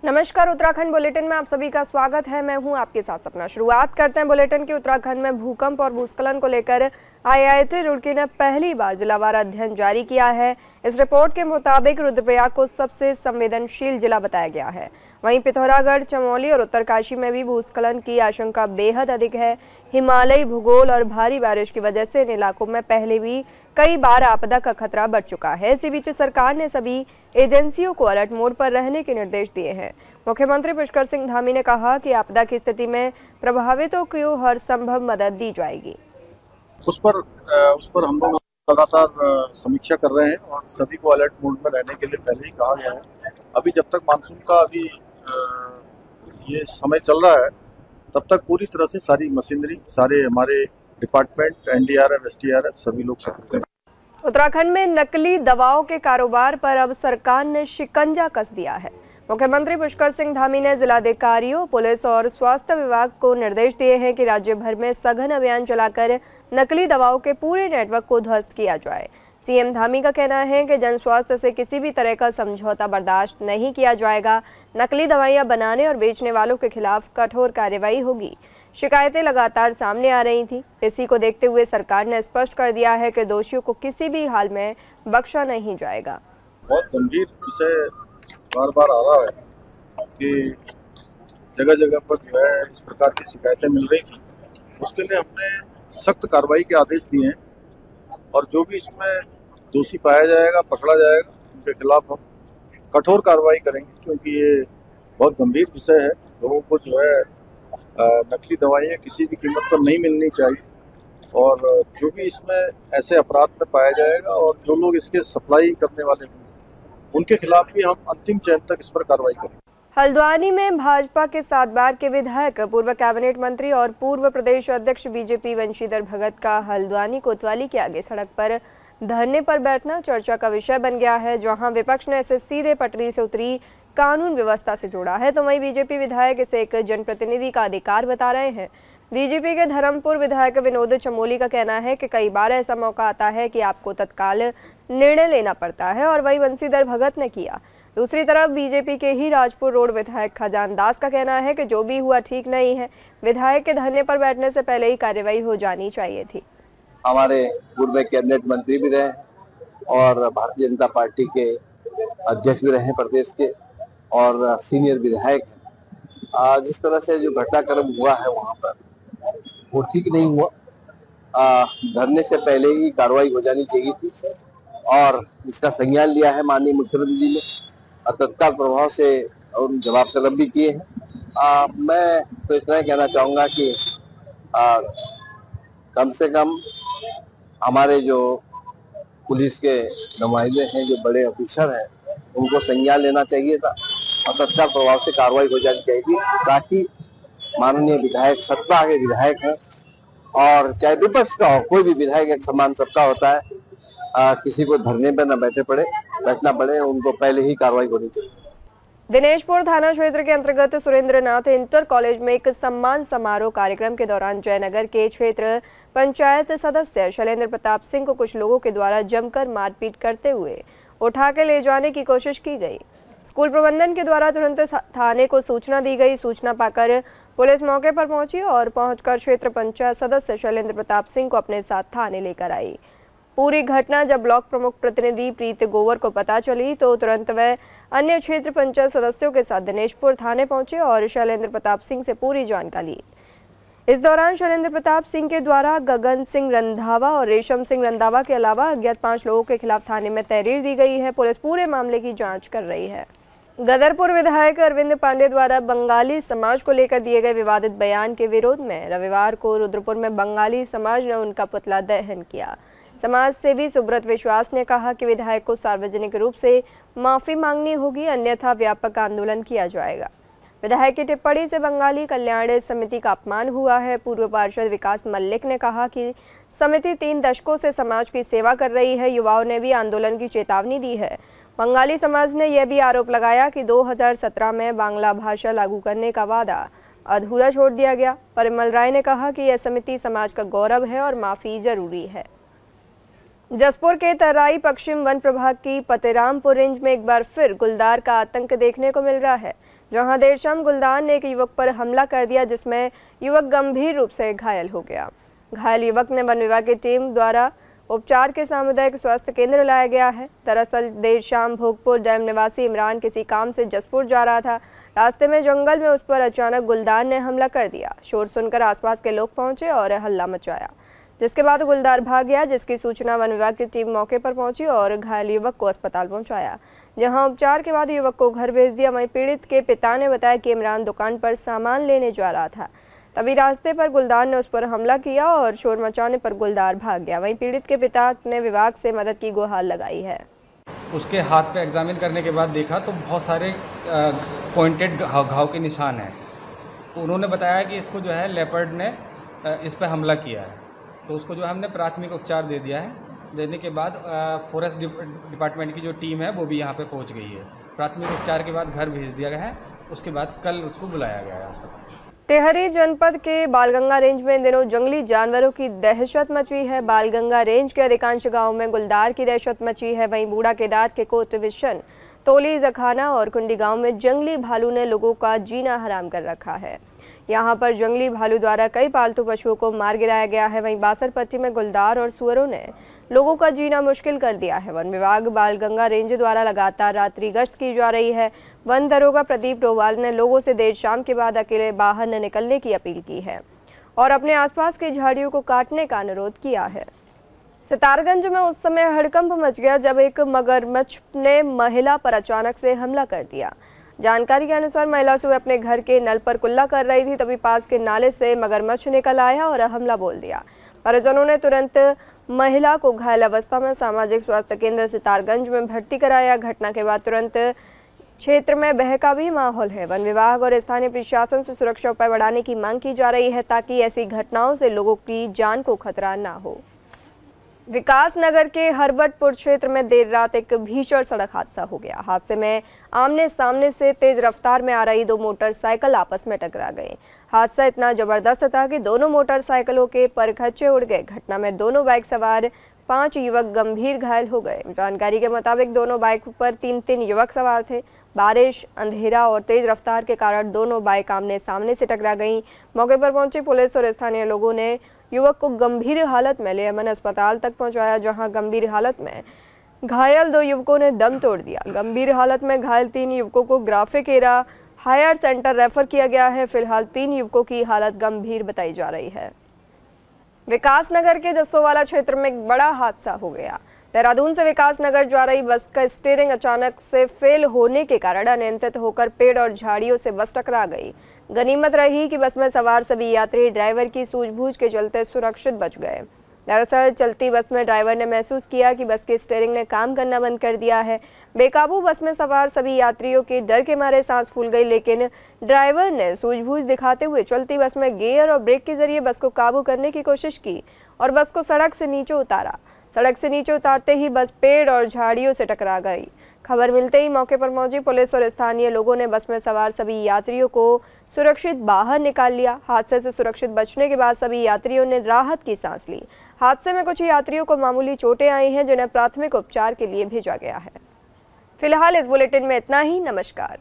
नमस्कार, उत्तराखंड बुलेटिन में आप सभी का स्वागत है। मैं हूं आपके साथ सपना। शुरुआत करते हैं बुलेटिन की। उत्तराखंड में भूकंप और भूस्खलन को लेकर IIT रुड़की ने पहली बार जिलावार अध्ययन जारी किया है। इस रिपोर्ट के मुताबिक रुद्रप्रयाग को सबसे संवेदनशील जिला बताया गया है। वहीं पिथौरागढ़, चमोली और उत्तरकाशी में भी भूस्खलन की आशंका बेहद अधिक है। हिमालयी भूगोल और भारी बारिश की वजह से इन इलाकों में पहले भी कई बार आपदा का खतरा बढ़ चुका है। इसी बीच सरकार ने सभी एजेंसियों को अलर्ट मोड पर रहने के निर्देश दिए हैं। मुख्यमंत्री पुष्कर सिंह धामी ने कहा कि आपदा की स्थिति में प्रभावितों को हर संभव मदद दी जाएगी। उस पर हम लोग लगातार समीक्षा कर रहे हैं और सभी को अलर्ट मोड में रहने के लिए पहले ही कहा गया है। अभी जब तक मानसून का ये समय चल रहा है तब तक पूरी तरह से सारी मशीनरी, सारे हमारे डिपार्टमेंट, NDRF, SDRF सभी लोग सक्रिय हैं। उत्तराखंड में नकली दवाओं के कारोबार पर अब सरकार ने शिकंजा कस दिया है। मुख्यमंत्री पुष्कर सिंह धामी ने जिलाधिकारियों, पुलिस और स्वास्थ्य विभाग को निर्देश दिए हैं कि राज्य भर में सघन अभियान चलाकर नकली दवाओं के पूरे नेटवर्क को ध्वस्त किया जाए। CM धामी का कहना है कि जन स्वास्थ्य से किसी भी तरह का समझौता बर्दाश्त नहीं किया जाएगा। नकली दवाइयां बनाने और बेचने वालों के खिलाफ कठोर कार्रवाई होगी। शिकायतें लगातार सामने आ रही थी। इसी को देखते हुए सरकार ने स्पष्ट कर दिया है कि दोषियों को किसी भी हाल में बख्शा नहीं जाएगा। बहुत गंभीर विषय बार बार आ रहा है कि जगह जगह पर जो है इस प्रकार की शिकायतें मिल रही थी। उसके लिए हमने सख्त कार्रवाई के आदेश दिए हैं और जो भी इसमें दोषी पाया जाएगा, पकड़ा जाएगा, उनके खिलाफ हम कठोर कार्रवाई करेंगे, क्योंकि ये बहुत गंभीर विषय है। लोगों को जो है नकली दवाइयाँ किसी भी कीमत पर नहीं मिलनी चाहिए और जो भी इसमें ऐसे अपराध में पाया जाएगा और जो लोग इसके सप्लाई करने वाले होंगे उनके खिलाफ भी हम अंतिम चरण तक इस पर कार्रवाई करेंगे। हल्द्वानी में भाजपा के 7 बार के विधायक, पूर्व कैबिनेट मंत्री और पूर्व प्रदेश अध्यक्ष BJP वंशीधर भगत का हल्द्वानी कोतवाली के आगे सड़क पर धरने पर बैठना चर्चा का विषय बन गया है। जहां विपक्ष ने इसे सीधे पटरी से उतरी कानून व्यवस्था से जोड़ा है, तो वहीं BJP विधायक इसे एक जनप्रतिनिधि का अधिकार बता रहे हैं। BJP के धर्मपुर विधायक विनोद चमोली का कहना है कि कई बार ऐसा मौका आता है कि आपको तत्काल निर्णय लेना पड़ता है और वही वंशीधर भगत ने किया। दूसरी तरफ BJP के ही राजपुर रोड विधायक खजान दास का कहना है कि जो भी हुआ ठीक नहीं है। विधायक के धरने पर बैठने से पहले ही कार्यवाही हो जानी चाहिए थी। हमारे पूर्व कैबिनेट मंत्री भी रहे और भारतीय जनता पार्टी के अध्यक्ष भी रहे प्रदेश के और सीनियर विधायक हैं। जिस तरह से जो घटनाक्रम हुआ है वहाँ पर वो ठीक नहीं हुआ। धरने से पहले ही कार्रवाई हो जानी चाहिए थी और इसका संज्ञान लिया है माननीय मुख्यमंत्री जी ने और तत्काल प्रभाव से जवाब तलब भी किए हैं। मैं तो इतना ही कहना चाहूँगा कि कम से कम हमारे जो पुलिस के नुमाइंदे हैं, जो बड़े ऑफिसर हैं, उनको संज्ञान लेना चाहिए था और तत्काल प्रभाव से कार्रवाई हो जानी चाहिए थी, ताकि माननीय विधायक सत्ता के विधायक हैं और चाहे विपक्ष का हो, कोई भी विधायक एक समान सबका होता है। किसी को धरने पर न बैठना पड़े, उनको पहले ही कार्रवाई होनी चाहिए। दिनेशपुर थाना क्षेत्र के अंतर्गत सुरेंद्रनाथ इंटर कॉलेज में एक सम्मान समारोह कार्यक्रम के दौरान जयनगर के क्षेत्र पंचायत सदस्य शैलेंद्र प्रताप सिंह को कुछ लोगों के द्वारा जमकर मारपीट करते हुए उठा के ले जाने की कोशिश की गई। स्कूल प्रबंधन के द्वारा तुरंत थाने को सूचना दी गई। सूचना पाकर पुलिस मौके पर पहुंची और पहुंचकर क्षेत्र पंचायत सदस्य शैलेंद्र प्रताप सिंह को अपने साथ थाने लेकर आई। पूरी घटना जब ब्लॉक प्रमुख प्रतिनिधि प्रीत गोवर को पता चली तो तुरंत वह अन्य क्षेत्र पंचायत सदस्यों के साथ दिनेशपुर थाने पहुंचे और शैलेंद्र प्रताप सिंह से पूरी जानकारी ली। इस दौरान शैलेंद्र प्रताप सिंह के द्वारा गगन सिंह रंधावा और रेशम सिंह रंधावा के अलावा अज्ञात 5 लोगों के खिलाफ थाने में तहरीर दी गई है। पुलिस पूरे मामले की जांच कर रही है। गदरपुर विधायक अरविंद पांडे द्वारा बंगाली समाज को लेकर दिए गए विवादित बयान के विरोध में रविवार को रुद्रपुर में बंगाली समाज ने उनका पुतला दहन किया। समाज सेवी सुब्रत विश्वास ने कहा कि विधायक को सार्वजनिक रूप से माफी मांगनी होगी, अन्यथा व्यापक आंदोलन किया जाएगा। विधायक की टिप्पणी से बंगाली कल्याण समिति का अपमान हुआ है। पूर्व पार्षद विकास मल्लिक ने कहा कि समिति 3 दशकों से समाज की सेवा कर रही है। युवाओं ने भी आंदोलन की चेतावनी दी है। बंगाली समाज ने यह भी आरोप लगाया कि 2017 में बांग्ला भाषा लागू करने का वादा अधूरा छोड़ दिया गया। परिमल राय ने कहा कि यह समिति समाज का गौरव है और माफी जरूरी है। जसपुर के तराई पश्चिम वन प्रभाग की पतेरामपुर रेंज में एक बार फिर गुलदार का आतंक देखने को मिल रहा है, जहां देर शाम गुलदार ने एक युवक पर हमला कर दिया, जिसमें युवक गंभीर रूप से घायल हो गया। घायल युवक ने वन विभाग की टीम द्वारा उपचार के सामुदायिक स्वास्थ्य केंद्र लाया गया है। दरअसल देर शाम भोगपुर डैम निवासी इमरान किसी काम से जसपुर जा रहा था। रास्ते में जंगल में उस पर अचानक गुलदार ने हमला कर दिया। शोर सुनकर आसपास के लोग पहुंचे और हल्ला मचाया, जिसके बाद गुलदार भाग गया, जिसकी सूचना वन विभाग की टीम मौके पर पहुंची और घायल युवक को अस्पताल पहुंचाया, जहां उपचार के बाद युवक को घर भेज दिया। वहीं पीड़ित के पिता ने बताया कि इमरान दुकान पर सामान लेने जा रहा था, तभी रास्ते पर गुलदार ने उस पर हमला किया और शोर मचाने पर गुलदार भाग गया। वहीं पीड़ित के पिता ने विभाग से मदद की गुहार लगाई है। उसके हाथ पे एग्जामिन करने के बाद देखा तो बहुत सारे पॉइंटेड घाव के निशान हैं। तो उन्होंने बताया कि इसको जो है लेपर्ड ने इस पर हमला किया है। तो उसको जो है हमने प्राथमिक उपचार दे दिया है। देने के बाद फॉरेस्ट डिपार्टमेंट की जो टीम है वो भी यहाँ पे पहुँच गई है। प्राथमिक उपचार के बाद घर भेज दिया गया है। उसके बाद कल उसको बुलाया गया है अस्पताल। टेहरी जनपद के बालगंगा रेंज में इन दिनों जंगली जानवरों की दहशत मची है। बालगंगा रेंज के अधिकांश गांवों में गुलदार की दहशत मची है। वहीं बूढ़ा केदार के कोट विशन, तोली, जखाना और कुंडी गांव में जंगली भालू ने लोगों का जीना हराम कर रखा है। यहां पर जंगली भालू द्वारा कई पालतू पशुओं को मार गिराया गया है। वहीं बासरपट्टी में गुलदार और सुअरों ने लोगों का जीना मुश्किल कर दिया है। वन विभाग बालगंगा रेंज द्वारा लगातार रात्रि गश्त की जा रही है। वन दरोगा प्रदीप डोवाल ने लोगों से देर शाम के बाद अकेले बाहर न निकलने की अपील की है और अपने आसपास की झाड़ियों को काटने का अनुरोध किया है। सितारगंज में उस समय हड़कंप मच गया जब एक मगरमच्छ ने महिला पर अचानक से हमला कर दिया। जानकारी के अनुसार महिला सुबह अपने घर के नल पर कुल्ला कर रही थी, तभी पास के नाले से मगरमच्छ निकल आया और हमला बोल दिया। परिजनों ने तुरंत महिला को घायल अवस्था में सामाजिक स्वास्थ्य केंद्र सितारगंज में भर्ती कराया। घटना के बाद तुरंत क्षेत्र में बहकावी माहौल है। वन विभाग और स्थानीय प्रशासन से सुरक्षा उपाय बढ़ाने की मांग की जा रही है, ताकि ऐसी घटनाओं से लोगों की जान को खतरा ना हो। विकास नगर के हरबटपुर क्षेत्र में देर रात एक भीषण सड़क हादसा हो गया। हादसे में आमने सामने से तेज रफ्तार में आ रही दो मोटरसाइकिल आपस में टकरा गए। हादसा इतना जबरदस्त था कि दोनों मोटरसाइकिलों के परखच्चे उड़ गए। घटना में दोनों बाइक सवार 5 युवक गंभीर घायल हो गए। जानकारी के मुताबिक दोनों बाइक पर 3 युवक सवार थे। बारिश, अंधेरा और तेज रफ्तार के कारण दोनों बाइक आमने सामने से टकरा गईं। मौके पर पहुंची पुलिस और स्थानीय लोगों ने युवक को गंभीर हालत में लेमन अस्पताल तक पहुंचाया, जहां गंभीर हालत में घायल 2 युवकों ने दम तोड़ दिया। गंभीर हालत में घायल 3 युवकों को Graphic Era higher centre refer किया गया है। फिलहाल 3 युवकों की हालत गंभीर बताई जा रही है। विकास नगर के जस्सोवाला क्षेत्र में एक बड़ा हादसा हो गया। देहरादून से विकास नगर जा रही बस का स्टीयरिंग अचानक से फेल होने के कारण अनियंत्रित होकर पेड़ और झाड़ियों से बस टकरा गई। गनीमत रही कि बस में सवार सभी यात्री ड्राइवर की सूझबूझ के चलते सुरक्षित बच गए। दरअसल चलती बस में ड्राइवर ने महसूस किया कि बस के स्टीयरिंग ने काम करना बंद कर दिया है। बेकाबू बस में सवार सभी यात्रियों के डर के मारे सांस फूल गई, लेकिन ड्राइवर ने सूझबूझ दिखाते हुए चलती बस में गियर और ब्रेक के जरिए बस को काबू करने की कोशिश की और बस को सड़क से नीचे उतारा। सड़क से नीचे उतारते ही बस पेड़ और झाड़ियों से टकरा गई। खबर मिलते ही मौके पर पहुंची पुलिस और स्थानीय लोगों ने बस में सवार सभी यात्रियों को सुरक्षित बाहर निकाल लिया। हादसे से सुरक्षित बचने के बाद सभी यात्रियों ने राहत की सांस ली। हादसे में कुछ यात्रियों को मामूली चोटें आई हैं, जिन्हें प्राथमिक उपचार के लिए भेजा गया है। फिलहाल इस बुलेटिन में इतना ही। नमस्कार।